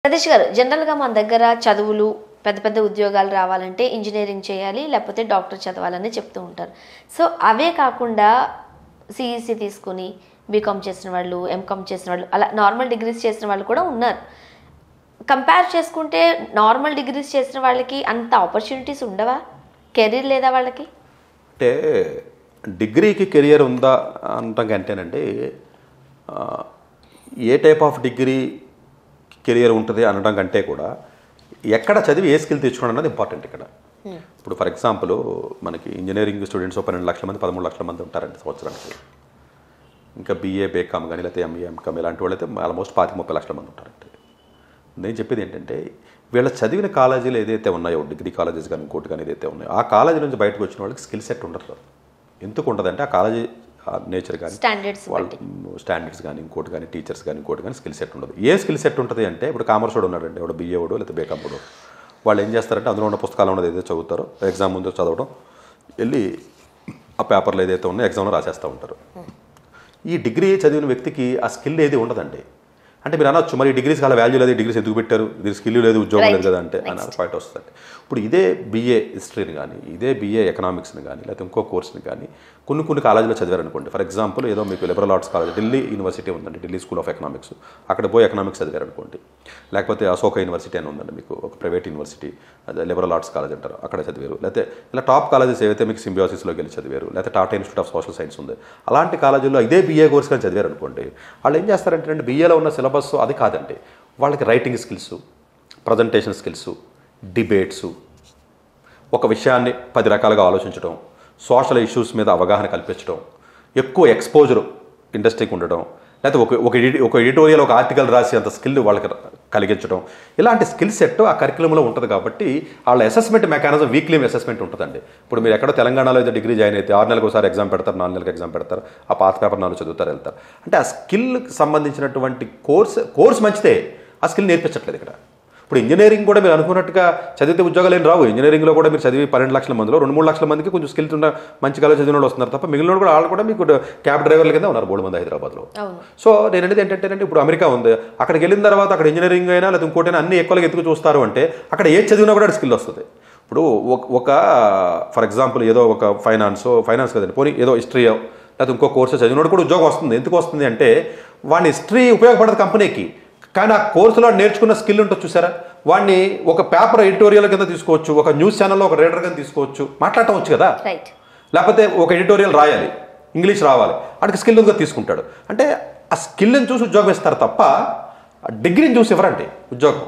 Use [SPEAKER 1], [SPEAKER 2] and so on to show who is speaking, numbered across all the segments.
[SPEAKER 1] సతీష్ గారు, జనరల్గా మన దగ్గర చదువులు పెద్ద పెద్ద ఉద్యోగాలు రావాలంటే ఇంజనీరింగ్ చేయాలి, లేకపోతే డాక్టర్ చదవాలని చెప్తూ ఉంటారు. సో అవే కాకుండా సిఈసి తీసుకుని బీకామ్ చేసిన వాళ్ళు, ఎంకామ్ చేసిన వాళ్ళు, అలా నార్మల్ డిగ్రీస్ చేసిన వాళ్ళు కూడా ఉన్నారు. కంపేర్ చేసుకుంటే నార్మల్ డిగ్రీస్ చేసిన వాళ్ళకి అంత ఆపర్చునిటీస్ ఉండవా? కెరీర్ లేదా వాళ్ళకి?
[SPEAKER 2] అంటే డిగ్రీకి కెరియర్ ఉందా అంటాం కంటేనండి, ఏ టైప్ ఆఫ్ డిగ్రీ కెరియర్ ఉంటుంది అనడం కంటే కూడా ఎక్కడ చదివి ఏ స్కిల్ తెచ్చుకోవడం అనేది ఇంపార్టెంట్ ఇక్కడ. ఇప్పుడు ఫర్ ఎగ్జాంపుల్ మనకి ఇంజనీరింగ్ స్టూడెంట్స్ 12 లక్షల మంది 13 లక్షల మంది ఉంటారండి సంవత్సరానికి. ఇంకా బీఏ బీకామ్ కానీ లేకపోతే ఎంఏ ఎంకామ్ ఇలాంటి వాళ్ళు అయితే ఆల్మోస్ట్ 25-30 లక్షల మంది ఉంటారండి. నేను చెప్పేది ఏంటంటే వీళ్ళ చదివిన కాలేజీలు ఏదైతే ఉన్నాయో, డిగ్రీ కాలేజెస్ కానీ ఇంకోటి కానీ ఏదైతే ఉన్నాయో, ఆ కాలేజీ నుంచి బయటకు వచ్చిన వాళ్ళకి స్కిల్ సెట్ ఉండదు. ఎందుకు ఉండదంటే ఆ కాలేజీ నేచర్ కానీ వాళ్ళు స్టాండర్డ్స్ కానీ ఇంకోటి కానీ టీచర్స్ కానీ ఇంకోటి కానీ స్కిల్ సెట్ ఉండదు. ఏ స్కిల్ సెట్ ఉంటుంది అంటే ఇప్పుడు కామర్స్ వాడు ఉన్నాడండి, వాడు బీఏ వాడు లేకపోతే బీకామ్ వాడు, వాళ్ళు ఏం చేస్తారంటే అందులో ఉన్న పుస్తకాలు ఉన్నది ఏదైతే చదువుతారో ఎగ్జామ్ ముందు చదవడం, వెళ్ళి ఆ పేపర్లు ఏదైతే ఉన్నాయో ఎగ్జామ్లో రాసేస్తూ ఉంటారు. ఈ డిగ్రీ చదివిన వ్యక్తికి ఆ స్కిల్ ఏది ఉండదండి. అంటే మీరు అనొచ్చు, మరి డిగ్రీస్కి అలా వాల్యూ లేదు, డిగ్రీస్ ఎందుకు పెట్టారు, ఇది స్కిల్ లేదు, ఉద్యోగం లేదు కదా అంటే అని పాయింట్ వస్తుంది. ఇప్పుడు ఇదే బీఏ హిస్టరీని కానీ, ఇదే బీఏ ఎకనామిక్స్ని కానీ లేకపోతే ఇంకో కోర్స్ని కానీ కొన్ని కాలేజీలో చదివారనుకోండి. ఫర్ ఎగ్జాంపుల్ ఏదో మీకు liberal arts college Delhi university ఉందండి, ఢిల్లీ స్కూల్ ఆఫ్ ఎకనామిక్స్, అక్కడ పోయి ఎకనామిక్స్ చదివారనుకోండి. లేకపోతే అశోక యూనివర్సిటీ అని ఉందండి మీకు, ఒక ప్రైవేట్ యూనివర్సిటీ, అదే లిబరల్ ఆర్ట్స్ కాలేజ్ అంటారు, అక్కడ చదివారు. లేకపోతే ఇలా టాప్ కాలేజెస్ ఏవైతే మీకు సింబియోసిస్లోకి వెళ్ళి చదివారు, లేకపోతే Tata institute of social science ఉంది, అలాంటి కాలేజీల్లో ఇదే బీఏ కోర్స్ కానీ చదివారనుకోండి. వాళ్ళు ఏం చేస్తారంటే బీఏలో ఉన్న సిలబస్ అది కాదండి, వాళ్ళకి writing skills, presentation skills, debates, ఒక విషయాన్ని 10 రకాలుగా ఆలోచించడం, సోషల్ ఇష్యూస్ మీద అవగాహన కల్పించడం, ఎక్కువ ఎక్స్పోజర్ ఇండస్ట్రీకి ఉండడం, లేకపోతే ఒక ఎడిటోరియల్ ఒక ఆర్టికల్ రాసి అంత స్కిల్ వాళ్ళకి కలిగించడం, ఇలాంటి స్కిల్ సెట్ ఆ కరికులంలో ఉంటుంది. కాబట్టి వాళ్ళ అసెస్మెంట్ మెకానిజం వీక్లీ అసెస్మెంట్ ఉంటుందండి. ఇప్పుడు మీరు ఎక్కడో తెలంగాణలో అయితే డిగ్రీ జాయిన్ అయితే 6 నెలలకు ఒకసారి ఎగ్జామ్ పెడతారు, 4 నెలలకు ఎగ్జామ్ పెడతారు, ఆ పాత పేపర్ 4 చదువుతారు, వెళ్తారు. అంటే ఆ స్కిల్కి సంబంధించినటువంటి కోర్స్ మంచిదే, ఆ స్కిల్ నేర్పించట్లేదు ఇక్కడ. ఇప్పుడు ఇంజనీరింగ్ కూడా మీరు అనుకున్నట్టుగా చదివితే ఉద్యోగాలు ఏం రావు. ఇంజనీరింగ్లో కూడా మీరు చదివి 12 లక్షల మందిలో 2-3 లక్షల మందికి కొంచెం స్కిల్స్ ఉన్న మంచి కాలేజ్ చదివిన వాళ్ళు వస్తున్నారు తప్ప మిగిలిన కూడా వాళ్ళు కూడా మీకు క్యాబ్ డ్రైవర్ల కింద ఉన్నారు 3 మంది హైదరాబాద్లో. సో నేను అనేది ఏంటంటే ఇప్పుడు అమెరికా ఉంది, అక్కడికి వెళ్ళిన తర్వాత అక్కడ ఇంజనీరింగ్ అయినా లేదా ఇంకోటైనా అన్ని ఎక్కువగా ఎత్తుకు చూస్తారు అంటే అక్కడ ఏ చదివినా కూడా స్కిల్ వస్తుంది. ఇప్పుడు ఒక ఫర్ ఎగ్జాంపుల్ ఏదో ఒక ఫైనాన్స్ కదండి, పోనీ ఏదో హిస్టరీ లేకపోతే ఇంకో కోర్సు చదివినోడు కూడా ఉద్యోగం వస్తుంది. ఎందుకు వస్తుంది అంటే వాడిని హిస్టరీ ఉపయోగపడదు కంపెనీకి, కానీ ఆ కోర్సులో నేర్చుకున్న స్కిల్ ఉంటుంది చూసారా, వాడిని ఒక పేపర్ ఎడిటోరియల్ కింద తీసుకోవచ్చు, ఒక న్యూస్ ఛానల్లో ఒక రీడర్ కింద తీసుకోవచ్చు, మాట్లాడవచ్చు కదా. లేకపోతే ఒక ఎడిటోరియల్ రాయాలి, ఇంగ్లీష్ రావాలి, వాడికి స్కిల్ ఉందిగా తీసుకుంటాడు. అంటే ఆ స్కిల్ని చూసి ఉద్యోగం ఇస్తారు తప్ప డిగ్రీని చూసి ఇవ్వరండి ఉద్యోగం.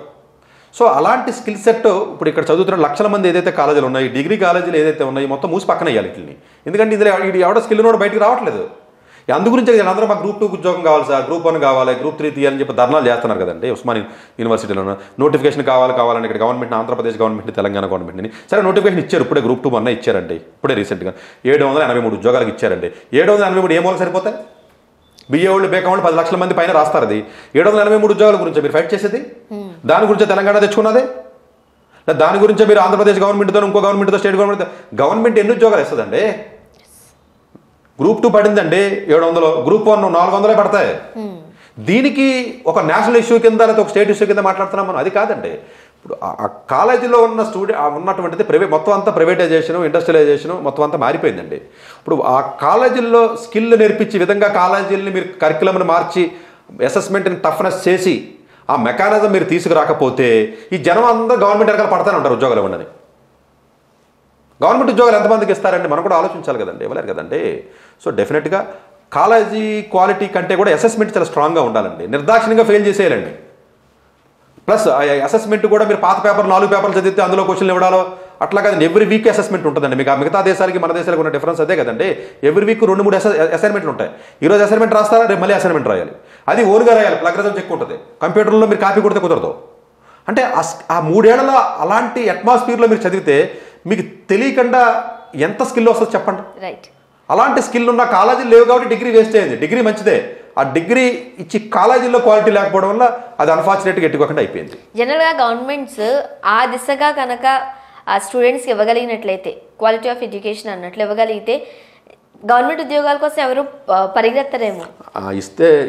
[SPEAKER 2] సో అలాంటి స్కిల్ సెట్ ఇప్పుడు ఇక్కడ చదువుతున్న లక్షల మంది ఏదైతే కాలేజీలు ఉన్నాయి, డిగ్రీ కాలేజీలు ఏదైతే ఉన్నాయి మొత్తం మూసి పక్కన వేయాలి వీటిని. ఎందుకంటే ఇందులో ఎవడో స్కిల్ కూడా బయటకు రావట్లేదు. అందు గురించి అందరూ మాకు గ్రూప్ 2 ఉద్యోగం కావాలి సార్, గ్రూప్ 1 కావాలి, గ్రూప్ 3 తీయాలని చెప్పి ధర్నాలు చేస్తున్నారు కదండి ఉస్మాని యూనివర్సిటీలో. నోటిఫికేషన్ కావాలని ఇక్కడ గవర్నమెంట్, ఆంధ్రప్రదేశ్ గవర్నమెంట్, తెలంగాణ గవర్నమెంట్ని సరే నోటిఫికేషన్ ఇచ్చారు. ఇప్పుడే గ్రూప్ 2 మొన్న ఇచ్చారండి, ఇప్పుడే రీసెంట్గా 783 ఉద్యోగాలకు ఇచ్చారండి. 783 ఏ మూలకు సరిపోతాయి? బీఏ వాళ్ళు బీకామ్ వాళ్ళు 10 లక్షల మంది పైన రాస్తారు. అది 783 ఉద్యోగాల గురించి మీరు ఫైట్ చేసేది, దాని గురించే తెలంగాణ తెచ్చుకున్నది, దాని గురించే మీరు ఆంధ్రప్రదేశ్ గవర్నమెంట్తో ఇంకో గవర్నమెంట్తో స్టేట్ గవర్నమెంట్ ఎన్ని ఉద్యోగాలు ఇస్తుందండి? గ్రూప్ 2 పడిందండి 700, గ్రూప్ 1 400 పడతాయి. దీనికి ఒక నేషనల్ ఇష్యూ కింద లేకపోతే ఒక స్టేట్ ఇష్యూ కింద మాట్లాడుతున్నాం మనం, అది కాదండి. ఇప్పుడు ఆ కాలేజీలో ఉన్న ఉన్నటువంటిది మొత్తం అంతా ప్రైవేటైజేషన్, ఇండస్ట్రియలైజేషన్ మొత్తం అంతా మారిపోయిందండి. ఇప్పుడు ఆ కాలేజీల్లో స్కిల్ నేర్పించే విధంగా కాలేజీలని మీరు కరికులంని మార్చి అసెస్మెంట్ని టఫ్నెస్ చేసి ఆ మెకానిజం మీరు తీసుకురాకపోతే ఈ జనం అందరూ గవర్నమెంట్ వెనకాల పడతానే ఉంటారు ఉద్యోగాలు ఇవ్వండి. గవర్నమెంట్ ఉద్యోగాలు ఎంతమందికి ఇస్తారండి? మనం కూడా ఆలోచించాలి కదండి, ఇవ్వలేరు కదండి. సో డెఫినెట్గా కాలేజీ క్వాలిటీ కంటే కూడా అసెస్మెంట్ చాలా స్ట్రాంగ్గా ఉండాలండి, నిర్దాక్షిణ్యంగా ఫెయిల్ చేసేయాలండి. ప్లస్ అసెస్మెంట్ కూడా మీరు పాత పేపర్ 4 పేపర్లు చదివితే అందులో క్వశ్చన్లు ఇవ్వడాలో అట్లా కదండి. ఎవ్రీ వీక్ అసెస్మెంట్ ఉంటుందండి మీకు. ఆ మిగతా దేశాలకి మన దేశాలకు ఉన్న డిఫరెన్స్ అదే కదండి. ఎవ్రీ వీక్ 2-3 అసైన్మెంట్లు ఉంటాయి. ఈరోజు అసైన్మెంట్ రాస్తారా, రేపు మళ్ళీ అసైన్మెంట్ రాయాలి, అది ఓన్గా రాయాలి, ప్లగరిజం చెక్ ఉంటుంది. కంప్యూటర్లో మీరు కాపీ కొడితే కుదరదు. అంటే ఆ 3 ఏళ్లలో అలాంటి అట్మాస్ఫియర్లో మీరు చదివితే మీకు తెలియకుండా ఎంత స్కిల్ వస్తుందో చెప్పండి. అలాంటి స్కిల్ ఉన్న కాలేజీలు లేవు కాబట్టి డిగ్రీ వేస్ట్ అయ్యింది. డిగ్రీ మంచిదే, ఆ డిగ్రీ ఇచ్చి కాలేజీల్లో క్వాలిటీ లేకపోవడం వల్ల అది అన్ఫార్చునేట్గా ఎట్టుకోకుండా అయిపోయింది.
[SPEAKER 1] జనరల్గా గవర్నమెంట్స్ ఆ దిశగా కనుక ఆ స్టూడెంట్స్కి ఇవ్వగలిగినట్లయితే, క్వాలిటీ ఆఫ్ ఎడ్యుకేషన్ అన్నట్లు ఇవ్వగలిగితే గవర్నమెంట్ ఉద్యోగాల కోసం ఎవరు పరిగెత్తరేమో.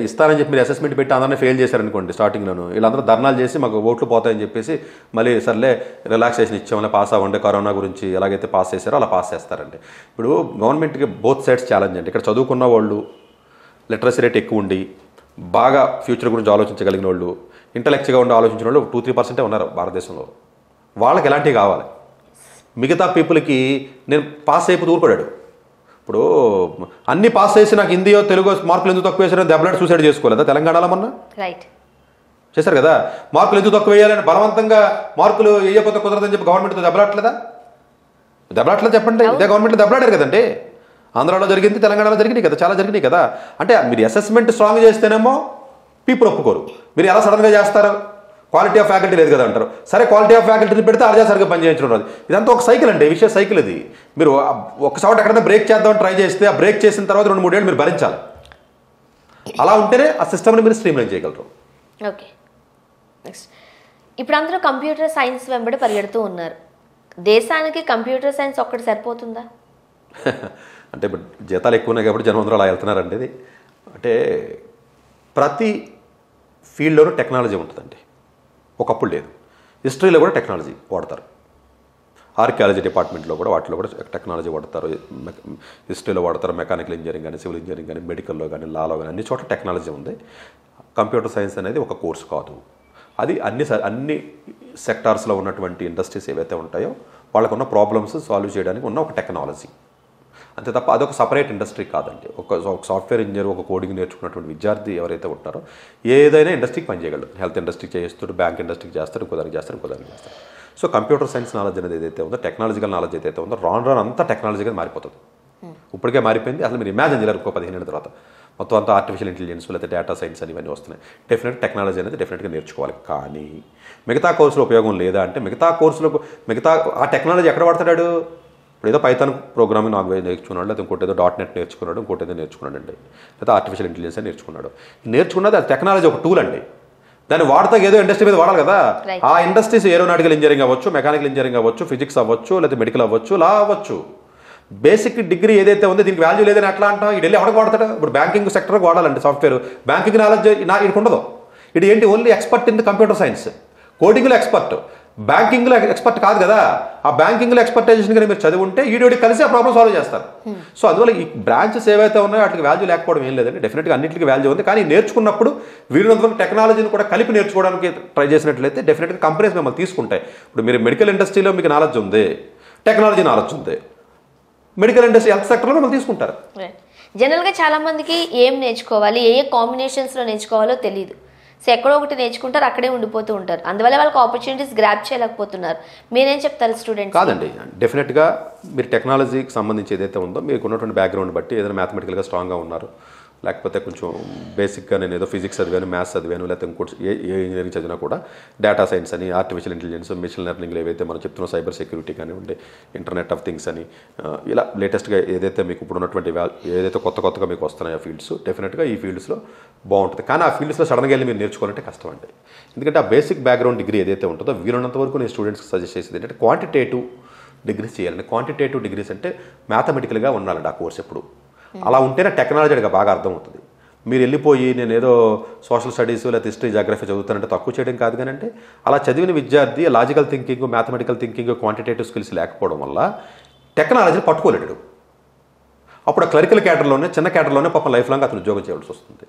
[SPEAKER 2] ఇస్తానని చెప్పి మీరు అసెస్మెంట్ పెట్టి అందరినీ ఫెయిల్ చేశారనుకోండి స్టార్టింగ్లోను, వీళ్ళందరూ ధర్నాలు చేసి మాకు ఓట్లు పోతాయని చెప్పేసి మళ్ళీ సర్లే రిలాక్సేషన్ ఇచ్చామని పాస్ అవ్వండి, కరోనా గురించి ఎలాగైతే పాస్ చేశారో అలా పాస్ చేస్తారండి. ఇప్పుడు గవర్నమెంట్కి బోత్ సైడ్స్ ఛాలెంజ్ అండి. ఇక్కడ చదువుకున్న వాళ్ళు, లిటరసీ రేట్ ఎక్కువ ఉండి బాగా ఫ్యూచర్ గురించి ఆలోచించగలిగిన వాళ్ళు, ఇంటలెక్చువల్గా ఉండి ఆలోచించిన వాళ్ళు 2-3% ఉన్నారు భారతదేశంలో. వాళ్ళకి ఎలాంటివి కావాలి? మిగతా పీపుల్కి నేను పాస్ అయిపోతూ ఊరుకోడాడు. ఇప్పుడు అన్ని పాస్ చేసి నాకు హిందీయో తెలుగో మార్కులు ఎందుకు తక్కువ వేసారని దెబ్బలాడి సూసైడ్ చేసుకోలేదా తెలంగాణలో మొన్న?
[SPEAKER 1] రైట్
[SPEAKER 2] చేశారు కదా. మార్కులు ఎందుకు తక్కువ వేయాలని బలవంతంగా మార్కులు వేయకపోతే కుదరదని చెప్పి గవర్నమెంట్తో దెబ్బలాట్లేదా? దెబ్బలాట్లేదు చెప్పండి. ఇదే గవర్నమెంట్లో దెబ్బలాడారు కదండి. ఆంధ్రాలో జరిగింది, తెలంగాణలో జరిగినాయి కదా, చాలా జరిగినాయి కదా. అంటే మీరు అసెస్మెంట్ స్ట్రాంగ్ చేస్తేనేమో పీపుల్ ఒప్పుకోరు. మీరు ఎలా సడన్గా చేస్తారు? క్వాలిటీ ఆఫ్ ఫ్యాకల్టీ లేదు కదా అంటారు. సరే క్వాలిటీ ఆఫ్ ఫ్యాకల్టీని పెడితే అర్జా సరిగ్గా పనిచేయించడం రాదు. ఇదంతా ఒక సైకిల్ అండి, విషయ సైకిల్ ఇది. మీరు ఒకసారి ఎక్కడైనా బ్రేక్ చేద్దామని ట్రై చేస్తే ఆ బ్రేక్ చేసిన తర్వాత 2-3 ఏళ్ళు మీరు భరించాలి. అలా ఉంటేనే ఆ సిస్టమ్ని మీరు స్ట్రీమ్లైన్ చేయగలరు.
[SPEAKER 1] ఓకే, నెక్స్ట్ ఇప్పుడు అందరూ కంప్యూటర్ సైన్స్ వెంబడి పరిగెడుతూ ఉన్నారు. దేశానికి కంప్యూటర్ సైన్స్ ఒక్కటి సరిపోతుందా?
[SPEAKER 2] అంటే ఇప్పుడు జీతాలు ఎక్కువ ఉన్నాయి కాబట్టి జనం అందరూ అలా వెళ్తున్నారండి. ఇది అంటే ప్రతి ఫీల్డ్లోనూ టెక్నాలజీ ఉంటుందండి. ఒకప్పుడు లేదు. హిస్టరీలో కూడా టెక్నాలజీ వాడతారు. ఆర్కియాలజీ డిపార్ట్మెంట్లో కూడా వాటిలో కూడా టెక్నాలజీ వాడతారు. హిస్టరీలో వాడతారు. మెకానికల్ ఇంజనీరింగ్ కానీ, సివిల్ ఇంజనీరింగ్ కానీ, మెడికల్లో కానీ, లాలో కానీ అన్ని చోట్ల టెక్నాలజీ ఉంది. కంప్యూటర్ సైన్స్ అనేది ఒక కోర్స్ కాదు. అది అన్ని సెక్టార్స్లో ఉన్నటువంటి ఇండస్ట్రీస్ ఏవైతే ఉంటాయో వాళ్ళకు ఉన్న ప్రాబ్లమ్స్ సాల్వ్ చేయడానికి ఉన్న ఒక టెక్నాలజీ, అంతే తప్ప అదొక సపరేట్ ఇండస్ట్రీ కాదండి. ఒక సాఫ్ట్వేర్ ఇంజనీర్, ఒక కోడింగ్ నేర్చుకున్నటువంటి విద్యార్థి ఎవరైతే ఉంటారో ఏదైనా ఇండస్ట్రీకి పనిచేయగలరు. హెల్త్ ఇండస్ట్రీకి చేస్తాడు, బ్యాంక్ ఇండస్ట్రీకి చేస్తాడు, ఇంకోదానికి చేస్తారు, ఇంకోదానికి చేస్తారు. సో కంప్యూటర్ సైన్స్ నాలెడ్జ్ అనేది ఏదైతే ఉందో, టెక్నాలజికల్ నాలెడ్జ్ ఏదైతే ఉందో రాను అంతా టెక్నాలజీగా మారిపోతుంది. ఇప్పటికే మారిపోయింది. అసలు మీరు ఇమాజిన్ చేయలేరు. 15 ఏళ్ళ తర్వాత మొత్తం అంతా ఆర్టిఫిషియల్ ఇంటెలిజెన్స్ లేకపోతే డేటా సైన్స్ అని ఇవన్నీ వస్తున్నాయి. డెఫినెట్ టెక్నాలజీ అనేది డెఫినెట్గా నేర్చుకోవాలి. కానీ మిగతా కోర్సులో ఉపయోగం లేదా అంటే మిగతా ఆ టెక్నాలజీ ఎక్కడ వాడతాడు? ఇప్పుడు ఏదో పైథాన్ ప్రోగ్రామింగ్ నేర్చుకున్నాడు, లేదా ఇంకోటి ఏదో .NET నేర్చుకున్నాడు, ఇంకోటి ఏదో నేర్చుకున్నాడు అండి, లేదా ఆర్టిఫిషియల్ ఇంటెలిజెన్స్ నేర్చుకున్నది అది టెక్నాలజీ ఒక టూల్ అండి. దాన్ని వాడతా ఏదో ఇండస్ట్రీ మీద వాడాలి కదా. ఆ ఇండస్ట్రీస్ ఏరోనాటికల్ ఇంజనీరింగ్ అవ్వచ్చు, మెకానికల్ ఇంజనీరింగ్ అవ్వచ్చు, ఫిజిక్స్ అవ్వచ్చు, లేదా మెడికల్ అవ్వచ్చు, లా అవ్వచ్చు. బేసిక్ డిగ్రీ ఏదైతే ఉందో దీనికి వాల్యూ లేదని ఎట్లా అంటాం? ఇది వెళ్ళి ఎవరికి వాడతాడు? ఇప్పుడు బ్యాంకింగ్ సెక్టర్కి వాడాలండి సాఫ్ట్వేర్. బ్యాంకింగ్ నాలెడ్జ్ ఇది ఉండదు. ఇది ఏంటి? Only expert in the computer science. కోడింగ్లో ఎక్స్పర్ట్, బ్యాంకింగ్లో ఎక్స్పర్ట్ కాదు కదా. ఆ బ్యాంకింగ్లో ఎక్స్పర్టైజేషన్ కానీ మీరు చదివి ఉంటే ఈడోడి కలిసి ఆ ప్రాబ్లమ్ సాల్వ్ చేస్తారు. సో అందువల్ల ఈ బ్రాంచెస్ ఏవైతే ఉన్నాయో వాటికి వాల్యూ లేకపోవడం ఏం లేదండి. డెఫినెట్గా అన్నింటికి వాల్యూ ఉంది. కానీ నేర్చుకున్నప్పుడు వీళ్ళంతవరకు టెక్నాలజీని కూడా కలిపి నేర్చుకోవడానికి ట్రై చేసినట్లయితే డెఫినెట్గా కంపెనీస్ మిమ్మల్ని తీసుకుంటాయి. ఇప్పుడు మీరు మెడికల్ ఇండస్ట్రీలో మీకు నాలెడ్జ్ ఉంది, టెక్నాలజీ నాలెడ్జ్ ఉంది, మెడికల్ ఇండస్ట్రీ హెల్త్ సెక్టర్లో మిమ్మల్ని తీసుకుంటారు.
[SPEAKER 1] జనరల్గా చాలా మందికి ఏం నేర్చుకోవాలి, ఏ కాంబినేషన్స్లో నేర్చుకోవాలో తెలియదు. సో ఎక్కడో ఒకటి నేర్చుకుంటారు, అక్కడే ఉండిపోతూ ఉంటారు. అందువల్ల వాళ్ళకి ఆపర్చునిటీస్ గ్రాప్ చేయలేకపోతున్నారు. మీరేం చెప్తారు స్టూడెంట్స్?
[SPEAKER 2] కాదండి, డెఫినెట్గా మీరు టెక్నాలజీకి సంబంధించి ఏదైతే ఉందో మీకు ఉన్నటువంటి బ్యాక్గ్రౌండ్ బట్టి ఏదైనా మ్యాథమెటికల్గా స్ట్రాంగ్గా ఉన్నారు, లేకపోతే కొంచెం బేసిక్గా నేను ఏదో ఫిజిక్స్ చదివాను, మ్యాథ్స్ చదివాను, లేకపోతే ఇంకోటి ఏ ఇంజనీరింగ్ చదివినా కూడా డేటా సైన్స్ అని, ఆర్టిఫిషియల్ ఇంటెలిజెన్స్, మెషిన్ లెర్నింగ్లో ఏవైతే మనం చెప్తున్నాం, సైబర్ సెక్యూరిటీ కానివ్వండి, ఇంటర్నెట్ ఆఫ్ థింగ్స్ అని, ఇలా లేటెస్ట్గా ఏదైతే మీకు ఇప్పుడు ఉన్నటువంటి ఏదైతే కొత్తగా మీకు వస్తున్నాయో ఫీల్డ్స్, డెఫినెట్గా ఈ ఫీల్డ్స్లో బాగుంటుంది. కానీ ఆ ఫీల్డ్స్లో సడన్గా వెళ్ళి మీరు నేర్చుకోవాలంటే కష్టం అండి. ఎందుకంటే ఆ బేసిక్ బ్యాక్గ్రౌండ్ డిగ్రీ ఏదైతే ఉంటుందో వీలున్నంత వరకు నేను స్టూడెంట్స్కి సజెస్ట్ చేసేది ఏంటంటే క్వాంటిటేటివ్ డిగ్రీస్ చేయాలండి. క్వాంటిటేటివ్ డిగ్రీస్ అంటే మ్యాథమెటికల్గా ఉండాలండి ఆ కోర్స్ ఎప్పుడు. అలా ఉంటేనే టెక్నాలజీ బాగా అర్థమవుతుంది. మీరు వెళ్ళిపోయి నేను ఏదో సోషల్ స్టడీస్ లేదా హిస్టరీ, జాగ్రఫీ చదువుతానంటే తక్కువ చేయడం కాదు. కానీ అంటే అలా చదివిన విద్యార్థి logical thinking, mathematical thinking, quantitative skills లేకపోవడం వల్ల టెక్నాలజీని పట్టుకోలేడు. అప్పుడు క్లరికల్ క్యాడర్లోనే, చిన్న క్యాడర్లోనే పాపం లైఫ్ లాంగ్ అతను ఉద్యోగం చేయాల్సి వస్తుంది.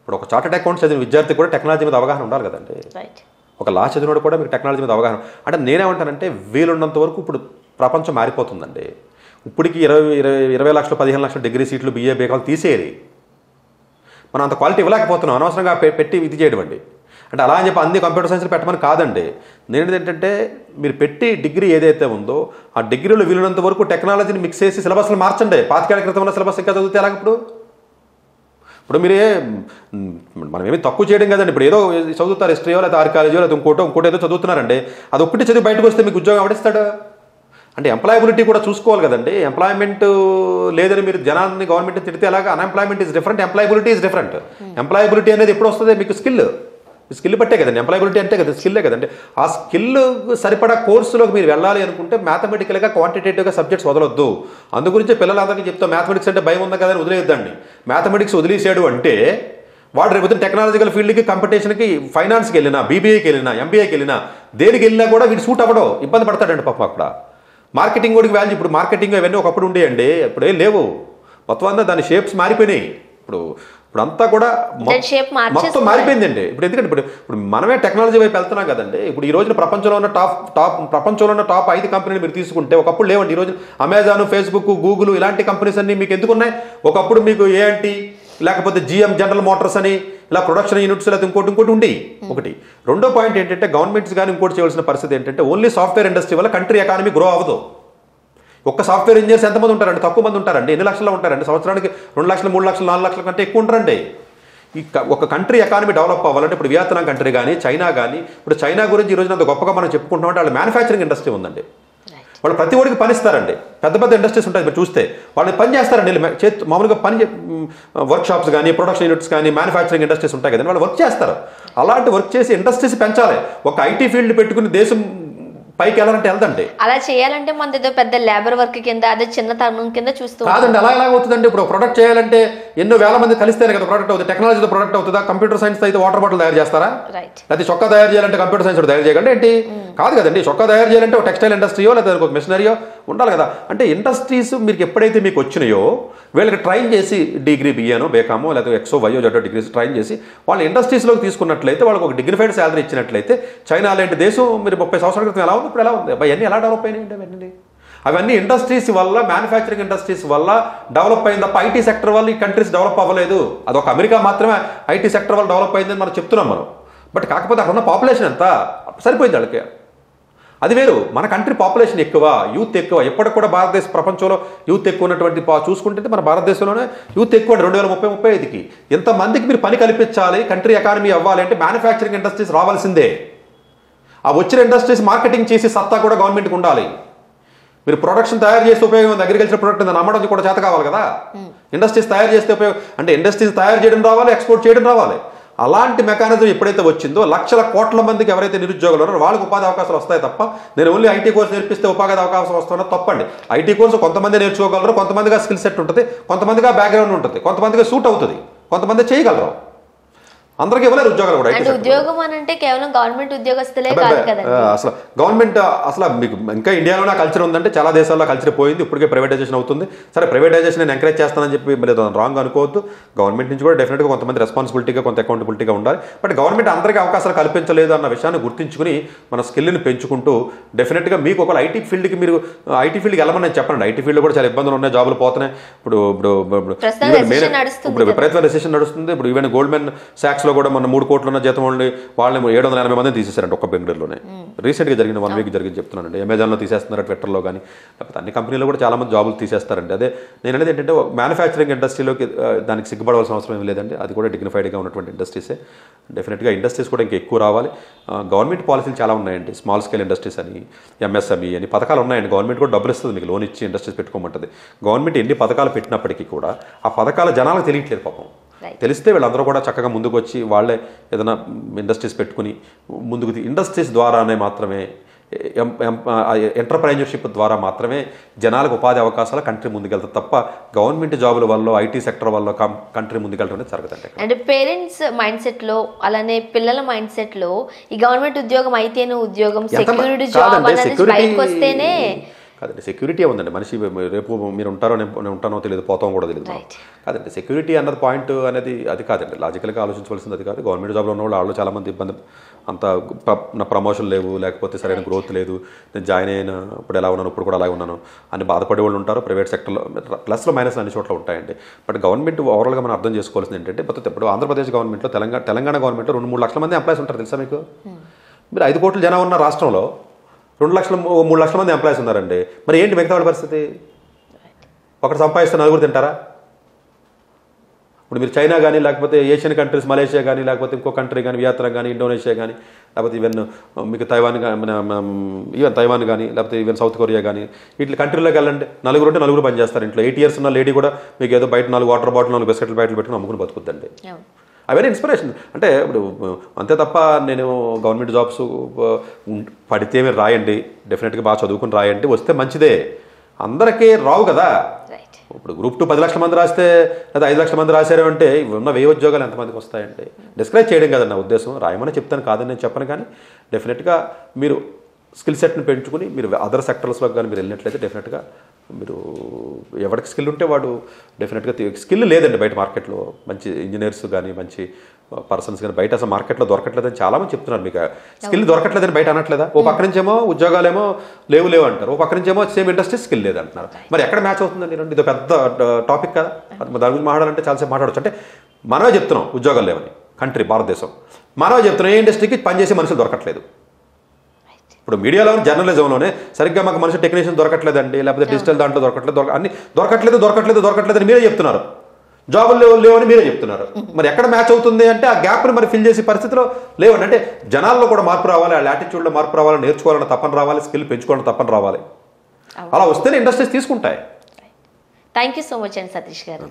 [SPEAKER 2] ఇప్పుడు ఒక చార్టెడ్ అకౌంట్ చదివిన విద్యార్థి కూడా టెక్నాలజీ మీద అవగాహన ఉండాలి కదండి. ఒక లా చదివినోడు కూడా మీకు టెక్నాలజీ మీద అవగాహన అంటే నేనేమంటానంటే వీలున్నంత వరకు ఇప్పుడు ప్రపంచం మారిపోతుందండి. ఇప్పటికి 20 లక్షలు 15 లక్షల డిగ్రీ సీట్లు BA బీకాలు తీసేయాలి. మనం అంత క్వాలిటీ ఇవ్వలేకపోతున్నాం. అనవసరంగా పెట్టి ఇది చేయడం అండి. అంటే అలా అని చెప్పి అన్ని కంప్యూటర్ సైన్స్లో పెట్టమని కాదండి. నేను ఏంటంటే మీరు పెట్టి డిగ్రీ ఏదైతే ఉందో ఆ డిగ్రీలో వీలున్నంత వరకు టెక్నాలజీని మిక్స్ చేసి సిలబస్లు మార్చండి. 5 ఏళ్ల క్రితం ఉన్న సిలబస్ ఇంకా చదివితే ఎలాగ? ఇప్పుడు మీరే మనం ఏమి తక్కువ చేయడం కదండి. ఇప్పుడు ఏదో చదువుతారు, హిస్టరీయో లేదా ఆర్కియాలజీయో లేదా ఇంకోటి ఏదో చదువుతున్నారండి. అది ఒక్కటి చదివి బయటకు వస్తే మీకు ఉద్యోగం ఎవడిస్తాడు? అంటే ఎంప్లాయబిలిటీ కూడా చూసుకోవాలి కదండి. ఎంప్లాయ్మెంట్ లేదని మీరు జనాన్ని గవర్నమెంట్ తిడితే ఎలాగా? Unemployment is different, employability is different. Employability అనేది ఎప్పుడు వస్తుంది? మీకు స్కిల్ స్కిల్ బట్టే కదండి, ఎంప్లాయబిలిటీ అంటే కదా స్కిల్లే కదండి. ఆ స్కిల్ సరిపడా కోర్సులోకి మీరు వెళ్ళాలి అనుకుంటే మ్యాథమెటికల్గా క్వాంటిటేటివ్గా సబ్జెక్ట్స్ వదలొద్దు. అందుగురించి పిల్లలందరికీ చెప్తా, మ్యాథమెటిక్స్ అంటే భయం ఉంది కదా అని వదిలేద్దండి. మ్యాథమెటిక్స్ వదిలేసాడు అంటే వాడు రేపు టెక్నాలజికల్ ఫీల్డ్కి, కాంపిటీషన్కి, ఫైనాన్స్కి వెళ్ళినా, బీబీఏకి వెళ్ళినా, ఎంబీఏకి వెళ్ళినా, దేనికి వెళ్ళినా కూడా వీడు సూట్ అవ్వడం, ఇబ్బంది పడతాడండి పాపం అక్కడ. మార్కెటింగ్ కూడా వాల్యూ, ఇప్పుడు మార్కెటింగ్ అవన్నీ ఒకప్పుడు ఉండేయండి, ఇప్పుడు ఏం లేవు. మొత్తం అంతా దాని షేప్స్ మారిపోయినాయి. ఇప్పుడు అంతా కూడా మొత్తం మారిపోయిందండి. ఇప్పుడు ఎందుకంటే ఇప్పుడు మనమే టెక్నాలజీ వైపు వెళ్తున్నాం కదండి. ఇప్పుడు ఈ రోజున ప్రపంచంలో ఉన్న టాప్ 5 కంపెనీలు మీరు తీసుకుంటే ఒకప్పుడు లేవండి. ఈ రోజు అమెజాన్, ఫేస్బుక్, గూగుల్ ఇలాంటి కంపెనీస్ అన్ని మీకు ఎందుకు ఉన్నాయి? ఒకప్పుడు మీకు ఏంటి, లేకపోతే జిఎం, జనరల్ మోటార్స్ అని ఇలా ప్రొడక్షన్ యూనిట్స్ లేదా ఇంకోటి ఉండి ఒకటి. రెండో పాయింట్ ఏంటంటే గవర్నమెంట్స్ కానీ ఇంకోటి చేయవలసిన పరిస్థితి ఏంటంటే ఓన్లీ సాఫ్ట్వేర్ ఇండస్ట్రీ వల్ల కంట్రీ ఎకానమీ గ్రో అవ్వదు. ఒక్క సాఫ్ట్వేర్ ఇంజనీర్స్ ఎంతమంది ఉంటారండి? తక్కువ మంది ఉంటారండి. ఎన్ని లక్షలు ఉంటారండి? సంవత్సరానికి 2 లక్షలు, 3 లక్షలు, 4 లక్షల కంటే ఎక్కువ ఉంటారండి. ఒక కంట్రీ ఎకానమీ డెవలప్ అవ్వాలంటే ఇప్పుడు వియత్నాం కంట్రీ కానీ, చైనా కానీ, ఇప్పుడు చైనా గురించి ఈ రోజున అంత గొప్పగా మనం చెప్పుకుంటామంటే వాళ్ళ మ్యానుఫ్యాక్చరింగ్ ఇండస్ట్రీ ఉందండి. వాళ్ళు ప్రతి ఒడికి పనిస్తారండి. పెద్ద ఇండస్ట్రీస్ ఉంటాయి, మీరు చూస్తే వాళ్ళని పని చేస్తారండి. మామూలుగా వర్క్ షాప్స్ కానీ, ప్రొడక్షన్ యూనిట్స్ కానీ, మ్యానుఫ్యాక్చరింగ్ ఇండస్ట్రీస్ ఉంటాయి కదండి, వాళ్ళు వర్క్ చేస్తారు. అలాంటి వర్క్ చేసి ఇండస్ట్రీస్ పెంచాలి. ఒక ఐటీ ఫీల్డ్ పెట్టుకుని దేశం పైకి వెళ్ళాలంటే వెళ్దండి.
[SPEAKER 1] అలా చేయాలంటే మన ఏదో పెద్ద లేబర్ వర్క్ కింద, అదే చిన్న తరుణం కింద చూస్తూ
[SPEAKER 2] కాదండి. అలా అవుతుందండి. ఇప్పుడు ప్రొడక్ట్ చేయాలంటే ఎన్నో వేల మంది కలిస్తేనే కదా ప్రొడక్ట్ అవుతుంది. టెక్నాలజీతో ప్రొడక్ట్ అవుతుందా? కంప్యూటర్ సైన్స్ అయితే వాటర్ బాటిల్ తయారు చేస్తారా? అయితే చొక్కా తయారు చేయాలంటే కంప్యూటర్ సైన్స్ తయారు చేయగలంటే ఏంటి? కాదు కదండి. చొక్కా తయారు చేయాలంటే ఒక టెక్స్టైల్ ఇండస్ట్రీయో లేదా ఒక మిషనరీయో ఉండాలి కదా. అంటే ఇండస్ట్రీస్ మీకు ఎప్పుడైతే మీకు వచ్చినాయో వీళ్ళకి ట్రైన్ చేసి డిగ్రీ బిఏనో, బేకామో లేదా ఎక్సో, వైయో, జటో డిగ్రీస్ ట్రైన్ చేసి వాళ్ళ ఇండస్ట్రీస్లోకి తీసుకున్నట్లయితే వాళ్ళకి ఒక డిగ్నిఫైడ్ శాలరీ ఇచ్చినట్లయితే చైనా లాంటి దేశం మీరు 30 సంవత్సరాల క్రితం ఎలా ఉంది, ఇప్పుడు ఎలా ఉంది? అవన్నీ ఎలా డెవలప్ అయినాయి? అవన్నీ ఇండస్ట్రీస్ వల్ల, మ్యానుఫ్యాక్చరింగ్ ఇండస్ట్రీస్ వల్ల డెవలప్ అయింది తప్ప ఐటీ సెక్టర్ వల్ల ఈ కంట్రీస్ డెవలప్ అవ్వలేదు. అదొక అమెరికా మాత్రమే ఐటీ సెక్టర్ వల్ల డెవలప్ అయిందని మనం చెప్తున్నాం మనం. బట్ కాకపోతే అక్కడ ఉన్న పాపులేషన్ ఎంత సరిపోయింది వాళ్ళకి, అది వేరు. మన కంట్రీ పాపులేషన్ ఎక్కువ, యూత్ ఎక్కువ. ఎప్పటికి కూడా భారతదేశ ప్రపంచంలో యూత్ ఎక్కువ ఉన్నటువంటి చూసుకుంటే మన భారతదేశంలోనే యూత్ ఎక్కువ 2030-35కి. ఎంతమందికి మీరు పని కల్పించాలి, కంట్రీ ఎకానమీ అవ్వాలి అంటే మ్యానుఫ్యాక్చరింగ్ ఇండస్ట్రీస్ రావాల్సిందే. ఆ వచ్చిన ఇండస్ట్రీస్ మార్కెటింగ్ చేసి సత్తా కూడా గవర్నమెంట్కి ఉండాలి. మీరు ప్రొడక్షన్ తయారు చేస్తే ఉపయోగం ఉంది, అగ్రికల్చర్ ప్రొడక్ట్ అమ్మడం కూడా చేత కావాలి కదా. ఇండస్ట్రీస్ తయారు చేస్తే ఉపయోగం అంటే ఇండస్ట్రీస్ తయారు చేయడం రావాలి, ఎక్స్పోర్ట్ చేయడం రావాలి. అలాంటి మెకానిజం ఎప్పుడైతే వచ్చిందో లక్షల కోట్ల మందికి ఎవరైతే నిరుద్యోగులు ఉన్నారో వాళ్ళకి ఉపాధి అవకాశాలు వస్తాయి తప్ప నేను ఓన్లీ ఐటీ కోర్స్ నేర్పిస్తే ఉపాధి అవకాశం వస్తుందో తప్పండి. ఐటీ కోర్సు కొంతమంది నేర్చుకోగలరు, కొంతమందిగా స్కిల్ సెట్ ఉంటుంది, కొంతమందిగా బ్యాక్గ్రౌండ్ ఉంటుంది, కొంతమందిగా సూట్ అవుతుంది, కొంతమంది చేయగలరు. అందరికీ ఇవ్వలేరు ఉద్యోగాలు కూడా.
[SPEAKER 1] ఉద్యోగం అని అంటే కేవలం గవర్నమెంట్ ఉద్యోగస్తులే కాదు కదా.
[SPEAKER 2] అసలు గవర్నమెంట్ అసలు మీకు ఇంకా ఇండియాలోనే కల్చర్ ఉందంటే చాలా దేశాల్లో కల్చర్ పోయింది. ఇప్పటికే ప్రైవేటైజేషన్ అవుతుంది. సరే ప్రైవేటైజేషన్ నేను ఎంకరేజ్ చేస్తానని చెప్పి మీరు రాంగ్ అనుకోవద్దు. గవర్నమెంట్ నుంచి కూడా డెఫినెట్గా కొంతమంది రెస్పాన్సిబిలిటీగా, కొంత అకౌంటబిలిటీగా ఉండాలి. బట్ గవర్నమెంట్ అందరికీ అవకాశాలు కల్పించలేదు అన్న విషయాన్ని గుర్తించుకుని మన స్కిల్ని పెంచుకుంటూ డెఫినెట్గా మీకు ఒక ఐటీ ఫీల్డ్కి మీరు ఐటీ ఫీల్డ్కి వెళ్ళమని చెప్పండి. ఐటీ ఫీల్డ్ కూడా చాలా ఇబ్బందులు ఉన్నాయి, జాబులు పోతున్నాయి. ఇప్పుడు విపరీతమైన రెసెషన్ నడుస్తుంది. ఇప్పుడు ఈవెన్ గోల్డ్మెన్ సాక్స్లో కూడా మన 3 కోట్ల జీతం వాళ్ళని 780 మందిని తీసేశారండి ఒక్క బెంగళూరులోనే. రీసెంట్గా జరిగిన 1 వీక్ జరిగింది చెప్తున్నానండి. అమెజాన్లో తీసేస్తున్నారు, ట్విట్టర్లో కానీ, లేకపోతే అన్ని కంపెనీలో కూడా చాలా మంది జాబులు తీసేస్తారండి. అదే నేను అనేది ఏంటంటే మ్యానుఫ్యాక్చరింగ్ ఇండస్ట్రీలోకి దానికి సిగ్గుపడవలసిన అవసరం ఏం లేదండి. అది కూడా డిగ్నిఫైడ్గా ఉన్నటువంటి ఇండస్ట్రీసే. డెఫినెట్గా ఇండస్ట్రీస్ కూడా ఇంకా ఎక్కువ రావాలి. గవర్నమెంట్ పాలసీలు చాలా ఉన్నాయండి. స్మాల్ స్కేల్ ఇండస్ట్రీస్ అని, ఎంఎస్ఎంఈ అని పథకాలు ఉన్నాయండి. గవర్నమెంట్ కూడా డబ్బులు ఇస్తుంది, మీకు లోన్ ఇచ్చి ఇండస్ట్రీస్ పెట్టుకోమంటుంది. గవర్నమెంట్ ఎన్ని పథకాలు పెట్టినప్పటికీ కూడా ఆ పథకాల జనాలకు తెలియట్లేదు పాపం. తెలిస్తే వీళ్ళందరూ కూడా చక్కగా ముందుకు వచ్చి వాళ్ళే ఏదైనా ఇండస్ట్రీస్ పెట్టుకుని ముందుకు ఇండస్ట్రీస్ ద్వారానే మాత్రమే, ఎంటర్ప్రైనర్షిప్ ద్వారా మాత్రమే జనాలకు ఉపాధి అవకాశాలు కంట్రీ ముందుకెళ్తుంది తప్ప గవర్నమెంట్ జాబుల వల్ల, ఐటీ సెక్టర్ వల్ల కంట్రీ ముందుకెళ్ళడం అనేది జరుగుతుంది.
[SPEAKER 1] అంటే పేరెంట్స్ మైండ్ సెట్లో, అలానే పిల్లల మైండ్ సెట్లో ఈ గవర్నమెంట్ ఉద్యోగం అయితేనే ఉద్యోగం, సెక్యూరిటీ జాబ్ అనేది బయటకు వస్తేనే
[SPEAKER 2] కాదండి. సెక్యూరిటీ ఉందండి. మనిషి రేపు మీరు ఉంటారో నేను ఉంటానో తెలియదు, పోతాం కూడా తెలియదు. కాదండి, సెక్యూరిటీ అన్నది పాయింట్ అనేది అది కాదండి. లాజికల్గా ఆలోచించవలసింది అది కాదు. గవర్నమెంట్ జాబ్లో ఉన్న వాళ్ళు చాలా మంది ఇబ్బంది, అంత నా ప్రమోషన్ లేవు, లేకపోతే సరైన గ్రోత్ లేదు, నేను జాయిన్ అయిన ఇప్పుడు ఎలా ఉన్నాను, ఇప్పుడు కూడా అలాగే ఉన్నాను అని బాధపడే వాళ్ళు ఉంటారు. ప్రైవేట్ సెక్టర్లో ప్లస్లో మైనస్లు అన్ని చోట్ల ఉంటాయండి. బట్ గవర్నమెంట్ ఓవరాల్గా మనం అర్థం చేసుకోవాల్సింది ఏంటంటే, ఇప్పుడు ఆంధ్రప్రదేశ్ గవర్నమెంట్లో, తెలంగాణ గవర్నమెంట్లో 2-3 లక్షల మంది ఎంప్లాయీస్ ఉంటారు తెలుసా మీకు? మీరు 5 కోట్ల జనం ఉన్న రాష్ట్రంలో 2-3 లక్షల మంది ఎంప్లాయీస్ ఉన్నారండి. మరి ఏంటి మిగతా వాళ్ళ పరిస్థితి? ఒకటి సంపాదిస్తే 4 తింటారా? ఇప్పుడు మీరు చైనా కానీ, లేకపోతే ఏషియన్ కంట్రీస్, మలేషియా కానీ, లేకపోతే ఇంకో కంట్రీ కానీ, వియత్నాం కానీ, ఇండోనేషియా కానీ, లేకపోతే ఈవెన్ మీకు తైవాన్ కానీ, లేకపోతే ఈవెన్ సౌత్ కొరియా కానీ, ఇట్లా కంట్రీలోకి వెళ్ళండి, 4 ఉంటే 4 పని చేస్తారు ఇంట్లో. 8 years ఉన్న లేడీ కూడా మీకు ఏదో బయట 4 వాటర్ బాటిల్, 4 బిస్కెట్లు బయటలు పెట్టుకుని అమ్ముకుని బతుకుద్దండి. అవన్నీ ఇన్స్పిరేషన్. అంటే ఇప్పుడు అంతే తప్ప నేను గవర్నమెంట్ జాబ్స్ పడితే మీరు రాయండి, డెఫినెట్గా బాగా చదువుకుని రాయండి, వస్తే మంచిదే. అందరికీ రావు కదా. ఇప్పుడు గ్రూప్ 2 10 లక్షల మంది రాస్తే లేదా 5 లక్షల మంది రాశారు అంటే ఉన్న 1000 ఉద్యోగాలు ఎంతమందికి వస్తాయంటే డిస్కరేజ్ చేయడం కదా నా ఉద్దేశం. రాయమని చెప్తాను, కాదని నేను చెప్పను. కానీ డెఫినెట్గా మీరు స్కిల్ సెట్ని పెంచుకుని మీరు అదర్ సెక్టర్స్లోకి కానీ మీరు వెళ్ళినట్లయితే డెఫినెట్గా మీరు ఎవరికి స్కిల్ ఉంటే వాడు డెఫినెట్గా స్కిల్ లేదండి బయట మార్కెట్లో. మంచి ఇంజనీర్స్ కానీ మంచి పర్సన్స్ కానీ బయట అసలు మార్కెట్లో దొరకట్లేదని చాలామంది చెప్తున్నారు. మీకు స్కిల్ దొరకట్లేదని బయట అనట్లేదా? ఓ పక్క నుంచేమో ఉద్యోగాలేమో లేవు అంటారు, ఓ పక్క నుంచేమో సేమ్ ఇండస్ట్రీ స్కిల్ లేదంటున్నారు. మరి ఎక్కడ మ్యాచ్ అవుతుందండి? ఇది పెద్ద టాపిక్ కదా. దాని గురించి మాట్లాడాలంటే చాలాసేపు మాట్లాడచ్చు. అంటే మనమే చెప్తున్నాం ఉద్యోగాలు లేవని, కంట్రీ భారతదేశం మనమే చెప్తున్నాం ఏ ఇండస్ట్రీకి పనిచేసే మనుషులు దొరకట్లేదు. ఇప్పుడు మీడియాలో జర్నలిజంలోనే సరిగ్గా మాకు మనిషి టెక్నీషియన్ దొరకట్లేదండి, లేకపోతే డిజిటల్ దాంట్లో అన్ని దొరకట్లేదు అని మీరే చెప్తున్నారు. జాబులు లేవని మీరే చెప్తున్నారు. మరి ఎక్కడ మ్యాచ్ అవుతుంది అంటే ఆ గ్యాప్ని మరి ఫిల్ చేసే పరిస్థితిలో లేవండి. అంటే జనాల్లో కూడా మార్పు రావాలి, ఆ యాటిట్యూడ్లో మార్పు రావాలి, నేర్చుకోవాలన్న తప్పని రావాలి, స్కిల్ పెంచుకోవాలని తప్పని రావాలి. అలా వస్తేనే ఇండస్ట్రీస్ తీసుకుంటాయి.
[SPEAKER 1] థ్యాంక్ యూ సో మచ్ అండి సతీష్ గారు.